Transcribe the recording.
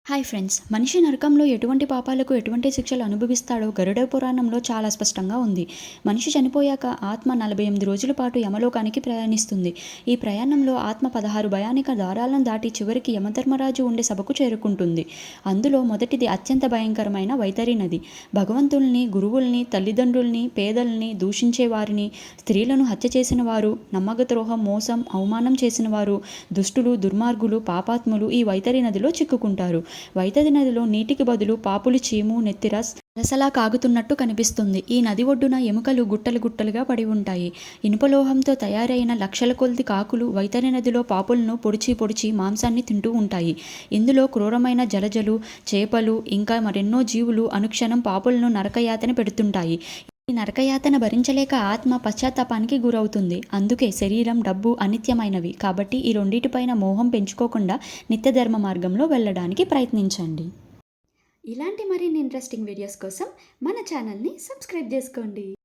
Hi friends, మనిషి నరకంలో ఎటువంటి పాపాలకు ఎటువంటి శిక్షలు అనుభవిస్తాడో గరుడ పురాణంలో చాలా స్పష్టంగా ఉంది. మనిషి చనిపోయాక ఆత్మ 48 రోజుల పాటు యమలోకానికి ప్రయాణిస్తుంది. ఈ ప్రయాణంలో ఆత్మ 16 భయానక దారాలను దాటి చివరికి యమధర్మరాజు ఉండే సభకు చేరుకుంటుంది. అందులో మొదటిది అత్యంత భయంకరమైన వైతరి నది. భగవంతుల్ని, గురువుల్ని, తల్లిదండ్రుల్ని, పేదల్ని దూషించే వారిని, స్త్రీలను హత్య చేసిన వారు, నమ్మకద్రోహం, మోసం, అవమానం చేసిన వారు, దుష్టులు, దుర్మార్గులు, పాపాత్ములు ఈ వైతరి నదిలో చిక్కుకుంటారు. వైతరి నదిలో నీటికి బదులు పాపులు, చీము, నెత్తిర రసలా కాగుతున్నట్టు కనిపిస్తుంది. ఈ నది ఒడ్డున ఎముకలు గుట్టలు గుట్టలుగా పడి ఉంటాయి. ఇనుపలోహంతో తయారైన లక్షల కొద్ది కాకులు వైతరి నదిలో పాపులను పొడిచి పొడిచి మాంసాన్ని తింటూ ఉంటాయి. ఇందులో క్రూరమైన జలజలు, చేపలు ఇంకా మరెన్నో జీవులు అనుక్షణం పాపులను నరకయాతన పెడుతుంటాయి. ఈ నరకయాతన భరించలేక ఆత్మ పశ్చాత్తాపానికి గురవుతుంది. అందుకే శరీరం, డబ్బు అనిత్యమైనవి కాబట్టి ఈ రెండిటిపైన మోహం పెంచుకోకుండా నిత్యధర్మ మార్గంలో వెళ్ళడానికి ప్రయత్నించండి. ఇలాంటి మరిన్ని ఇంట్రెస్టింగ్ వీడియోస్ కోసం మన ఛానల్ని సబ్స్క్రైబ్ చేసుకోండి.